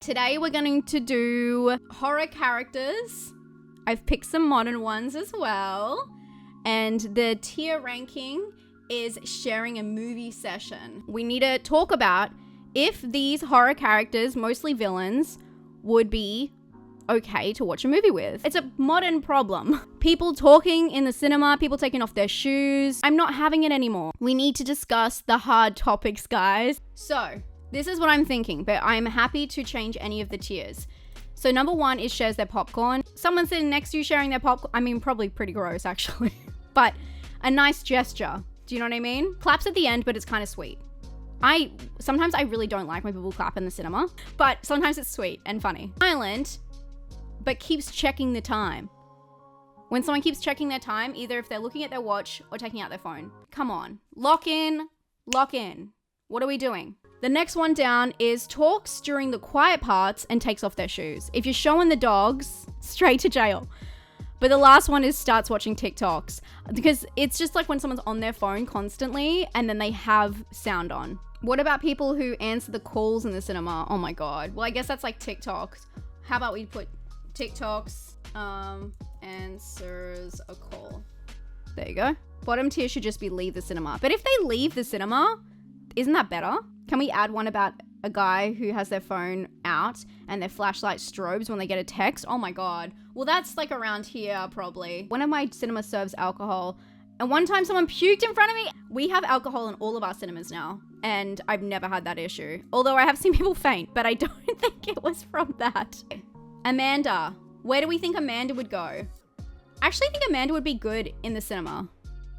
Today we're going to do horror characters. I've picked some modern ones as well. And the tier ranking is sharing a movie session. We need to talk about if these horror characters, mostly villains, would be okay to watch a movie with. It's a modern problem. People talking in the cinema, people taking off their shoes. I'm not having it anymore. We need to discuss the hard topics, guys. So, this is what I'm thinking, but I'm happy to change any of the tiers. So number 1 is shares their popcorn. Someone sitting next to you sharing their popcorn. I mean, probably pretty gross actually, but a nice gesture. Do you know what I mean? Claps at the end, but it's kind of sweet. Sometimes I really don't like when people clap in the cinema, but sometimes it's sweet and funny. Silent, but keeps checking the time. When someone keeps checking their time, either if they're looking at their watch or taking out their phone. Come on, lock in. What are we doing? The next one down is talks during the quiet parts and takes off their shoes. If you're showing the dogs, straight to jail. But the last one is starts watching TikToks, because it's just like when someone's on their phone constantly and then they have sound on. What about people who answer the calls in the cinema? Oh my God. Well, I guess that's like TikToks. How about we put TikToks answers a call. There you go. Bottom tier should just be leave the cinema. But if they leave the cinema, isn't that better? Can we add one about a guy who has their phone out and their flashlight strobes when they get a text? Oh my God. Well, that's like around here probably. One of my cinemas serves alcohol, and one time someone puked in front of me. We have alcohol in all of our cinemas now, and I've never had that issue. Although I have seen people faint, but I don't think it was from that. Amanda. Where do we think Amanda would go? I actually think Amanda would be good in the cinema.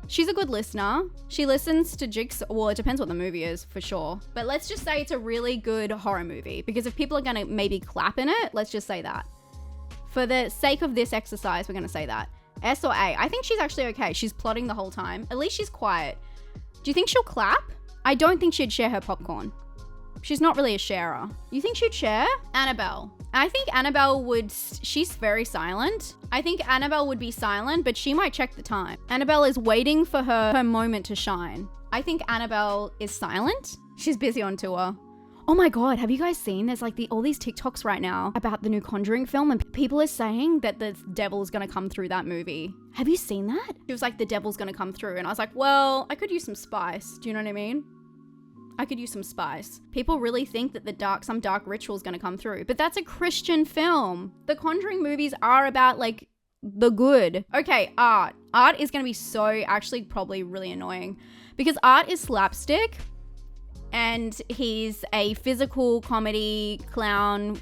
She's a good listener. She listens to Jigsaw. Well, it depends what the movie is for sure. But let's just say it's a really good horror movie, because if people are going to maybe clap in it, let's just say that. For the sake of this exercise, we're going to say that. S or A? I think she's actually okay. She's plotting the whole time. At least she's quiet. Do you think she'll clap? I don't think she'd share her popcorn. She's not really a sharer. You think she'd share? Annabelle. I think Annabelle would, she's very silent. I think Annabelle would be silent, but she might check the time. Annabelle is waiting for her moment to shine. I think Annabelle is silent. She's busy on tour. Oh my God, have you guys seen? There's like all these TikToks right now about the new Conjuring film, and people are saying that the devil's gonna come through that movie. Have you seen that? It was like the devil's gonna come through, and I was like, well, I could use some spice. Do you know what I mean? I could use some spice. People really think that some dark ritual is going to come through, but that's a Christian film. The Conjuring movies are about like the good. Okay, Art. Art is going to be so actually probably really annoying, because Art is slapstick and he's a physical comedy clown.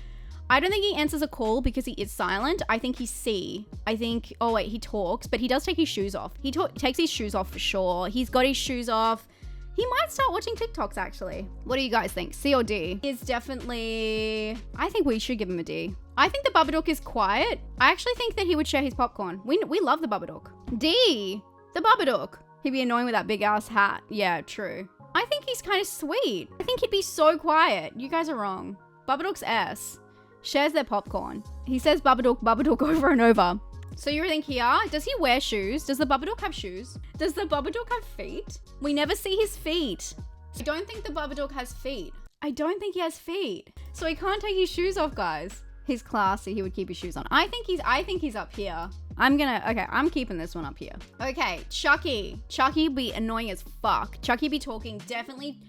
I don't think he answers a call because he is silent. I think he's C. I think, oh wait, he talks, but he does take his shoes off. He takes his shoes off for sure. He's got his shoes off. He might start watching TikToks actually. What do you guys think? C or D? Is definitely, I think we should give him a D. I think the Babadook is quiet. I actually think that he would share his popcorn. We love the Babadook. D, the Babadook. He'd be annoying with that big ass hat. Yeah, true. I think he's kind of sweet. I think he'd be so quiet. You guys are wrong. Babadook's S. Shares their popcorn. He says Babadook, Babadook over and over. So you think here, does he wear shoes? Does the Babadook have shoes? Does the Babadook have feet? We never see his feet. I don't think the Babadook has feet. I don't think he has feet. So he can't take his shoes off, guys. He's classy. He would keep his shoes on. I think he's up here. I'm keeping this one up here. Okay, Chucky. Chucky be annoying as fuck. Chucky be talking, definitely.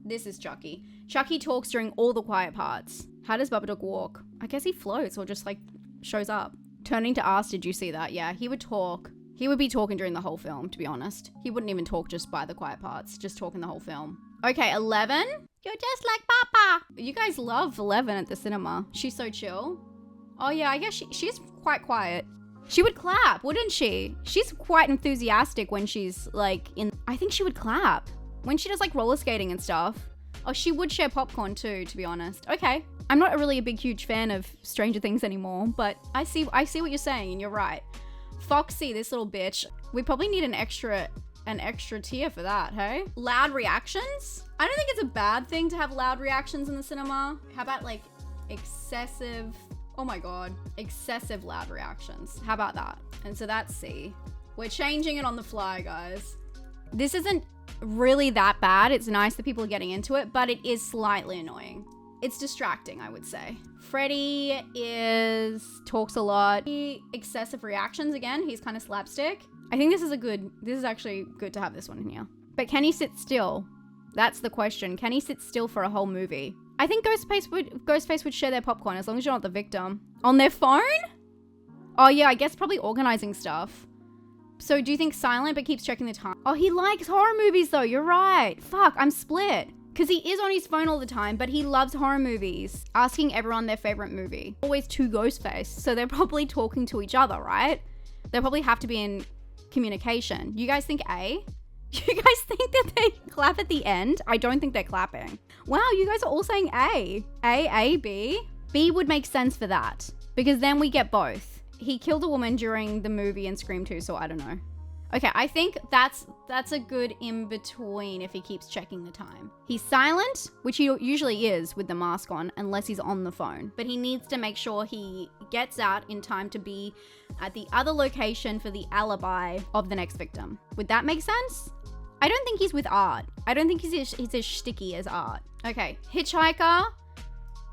This is Chucky. Chucky talks during all the quiet parts. How does Babadook walk? I guess he floats or just like shows up. Turning to ask, did you see that? Yeah, he would talk. He would be talking during the whole film, to be honest. He wouldn't even talk just by the quiet parts, just talking the whole film. Okay, 11. You're just like Papa. You guys love 11 at the cinema. She's so chill. Oh yeah, I guess she's quite quiet. She would clap, wouldn't she? She's quite enthusiastic when she's like I think she would clap. When she does like roller skating and stuff. Oh, she would share popcorn too, to be honest. Okay. I'm not really a huge fan of Stranger Things anymore, but I see what you're saying, and you're right. Foxy, this little bitch. We probably need an extra tier for that, hey? Loud reactions? I don't think it's a bad thing to have loud reactions in the cinema. How about like excessive, oh my God, excessive loud reactions? How about that? And so that's C. We're changing it on the fly, guys. This isn't really that bad. It's nice that people are getting into it, but it is slightly annoying. It's distracting, I would say. Freddy talks a lot. Excessive reactions again. He's kind of slapstick. I think this is actually good to have this one in here. But can he sit still? That's the question. Can he sit still for a whole movie? I think Ghostface would share their popcorn as long as you're not the victim. On their phone? Oh yeah, I guess probably organizing stuff. So do you think silent but keeps checking the time? Oh, he likes horror movies though. You're right. Fuck, I'm split. Because he is on his phone all the time, but he loves horror movies. Asking everyone their favorite movie. Always two Ghostface. So they're probably talking to each other, right? They probably have to be in communication. You guys think A? You guys think that they clap at the end? I don't think they're clapping. Wow, you guys are all saying A. A, B. B would make sense for that. Because then we get both. He killed a woman during the movie in Scream 2, so I don't know. Okay, I think that's a good in-between if he keeps checking the time. He's silent, which he usually is with the mask on, unless he's on the phone. But he needs to make sure he gets out in time to be at the other location for the alibi of the next victim. Would that make sense? I don't think he's with Art. I don't think he's as sticky as Art. Okay, hitchhiker.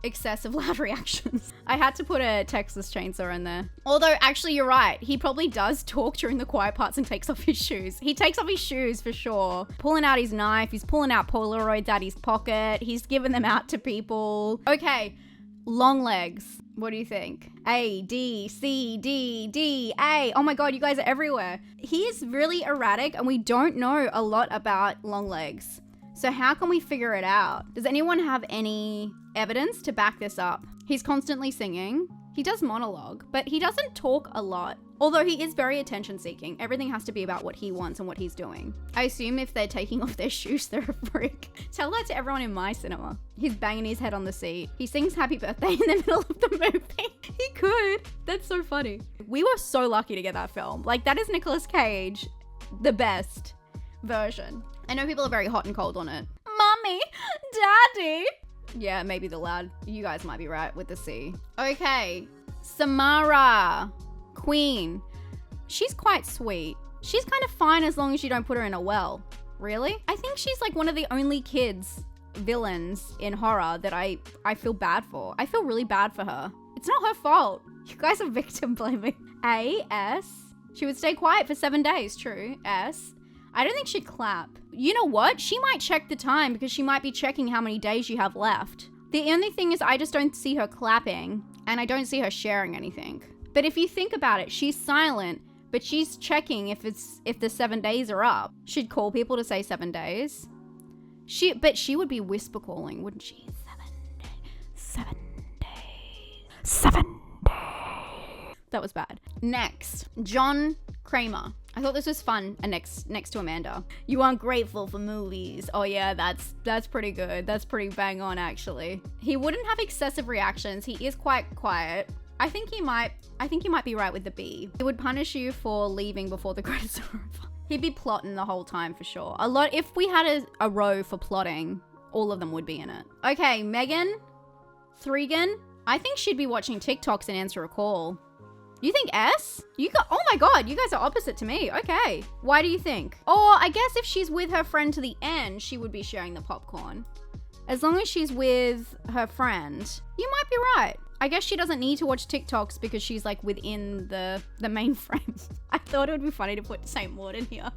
Excessive loud reactions. I had to put a Texas Chainsaw in there. Although, actually, you're right. He probably does talk during the quiet parts and takes off his shoes. He takes off his shoes for sure. Pulling out his knife. He's pulling out Polaroids out his pocket. He's giving them out to people. Okay, long legs. What do you think? A, D, C, D, D, A. Oh my God, you guys are everywhere. He is really erratic and we don't know a lot about long legs. So how can we figure it out? Does anyone have any evidence to back this up? He's constantly singing. He does monologue, but he doesn't talk a lot. Although he is very attention seeking. Everything has to be about what he wants and what he's doing. I assume if they're taking off their shoes, they're a freak. Tell that to everyone in my cinema. He's banging his head on the seat. He sings happy birthday in the middle of the movie. He could. That's so funny. We were so lucky to get that film. Like, that is Nicolas Cage, the best version. I know people are very hot and cold on it. Mommy, Daddy. Yeah, maybe the loud. You guys might be right with the C. Okay, Samara, Queen. She's quite sweet. She's kind of fine as long as you don't put her in a well. Really? I think she's like one of the only villains in horror that I feel bad for. I feel really bad for her. It's not her fault. You guys are victim blaming. A, S. She would stay quiet for 7 days, true. S. I don't think she'd clap. You know what? She might check the time because she might be checking how many days you have left. The only thing is I just don't see her clapping and I don't see her sharing anything. But if you think about it, she's silent, but she's checking if the 7 days are up. She'd call people to say 7 days. But she would be whisper calling, wouldn't she? 7 days. 7 days. That was bad. Next, John Kramer. I thought this was fun. And next to Amanda. You aren't grateful for movies. Oh yeah, that's pretty good. That's pretty bang on actually. He wouldn't have excessive reactions. He is quite quiet. I think he might be right with the B. He would punish you for leaving before the credits are over. He'd be plotting the whole time for sure. If we had a row for plotting, all of them would be in it. Okay, Megan Thregan. I think she'd be watching TikToks and answer a call. You think S? Oh my God, you guys are opposite to me. Okay. Why do you think? Or I guess if she's with her friend to the end, she would be sharing the popcorn. As long as she's with her friend, you might be right. I guess she doesn't need to watch TikToks because she's like within the main frame. I thought it would be funny to put St. Maud in here.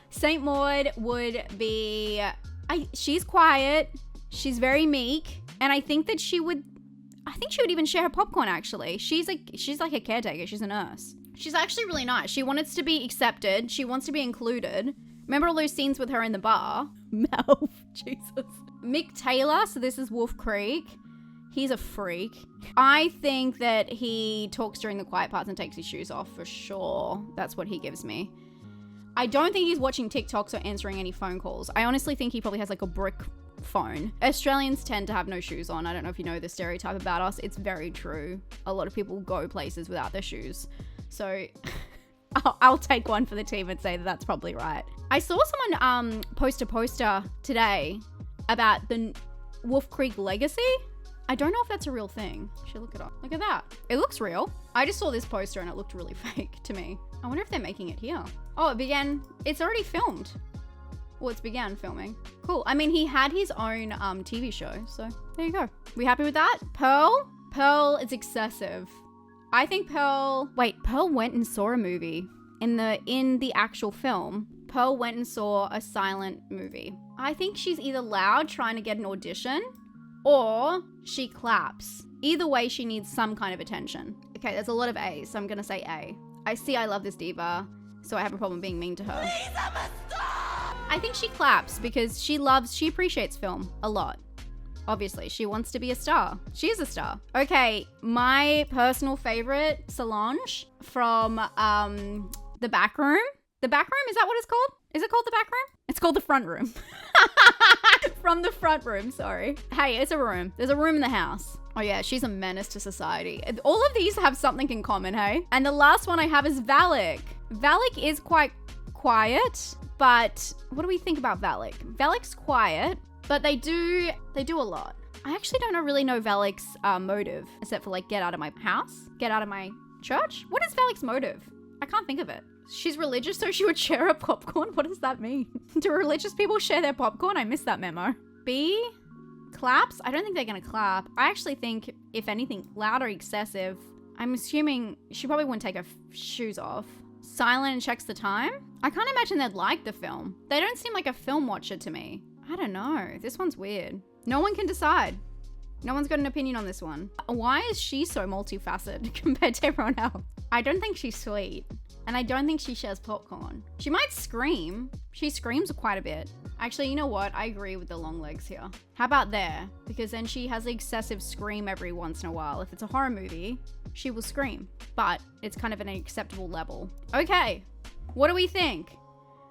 St. Maud would be, she's quiet. She's very meek. And I think she would even share her popcorn actually. She's like a caretaker. She's a nurse. She's actually really nice. She wants to be accepted. She wants to be included. Remember all those scenes with her in the bar? Mouth, Jesus. Mick Taylor, so this is Wolf Creek. He's a freak. I think that he talks during the quiet parts and takes his shoes off for sure. That's what he gives me. I don't think he's watching TikToks or answering any phone calls. I honestly think he probably has like a brick phone. Australians tend to have no shoes on. I don't know if you know the stereotype about us. It's very true. A lot of people go places without their shoes. So I'll take one for the team and say that that's probably right. I saw someone post a poster today about the Wolf Creek legacy. I don't know if that's a real thing. Should look it up. Look at that. It looks real. I just saw this poster and it looked really fake to me. I wonder if they're making it here. Oh, it's already filmed. What's began filming. Cool. I mean, he had his own TV show, so there you go. We happy with that? Pearl? Pearl is excessive. I think Pearl went and saw a movie. In the actual film, Pearl went and saw a silent movie. I think she's either loud trying to get an audition or she claps. Either way, she needs some kind of attention. Okay, there's a lot of A's, so I'm gonna say A. I see I love this diva, so I have a problem being mean to her. Please, I'm a star! I think she claps because she appreciates film a lot. Obviously, she wants to be a star. She is a star. Okay, my personal favorite, Solange from The Back Room. The Back Room, is that what it's called? Is it called The Back Room? It's called The Front Room. From The Front Room, sorry. Hey, it's a room. There's a room in the house. Oh yeah, she's a menace to society. All of these have something in common, hey? And the last one I have is Valak. Valak is quite quiet, but what do we think about Valak? Valak's quiet, but they do a lot. I actually don't really know Valak's motive, except for like, get out of my house, get out of my church. What is Valak's motive? I can't think of it. She's religious, so she would share her popcorn? What does that mean? Do religious people share their popcorn? I missed that memo. B? Claps? I don't think they're gonna clap. I actually think, if anything, loud or excessive. I'm assuming she probably wouldn't take her shoes off. Silent and checks the time? I can't imagine they'd like the film. They don't seem like a film watcher to me. I don't know. This one's weird. No one can decide. No one's got an opinion on this one. Why is she so multifaceted compared to everyone else? I don't think she's sweet. And I don't think she shares popcorn. She might scream. She screams quite a bit. Actually, you know what? I agree with the long legs here. How about there? Because then she has an excessive scream every once in a while. If it's a horror movie, she will scream. But it's kind of an acceptable level. Okay, what do we think?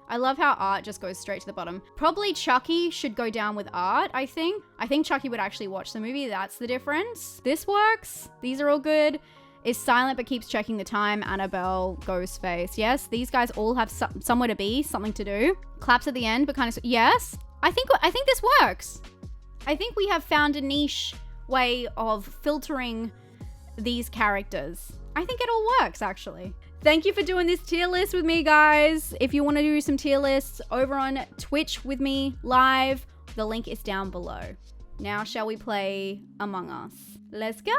I love how Art just goes straight to the bottom. Probably Chucky should go down with Art, I think. I think Chucky would actually watch the movie. That's the difference. This works. These are all good. Is silent but keeps checking the time. Annabelle, Ghostface. Yes, these guys all have somewhere to be, something to do. Claps at the end, but kind of, yes. I think this works. I think we have found a niche way of filtering these characters. I think it all works, actually. Thank you for doing this tier list with me, guys. If you want to do some tier lists over on Twitch with me live, the link is down below. Now, shall we play Among Us? Let's go!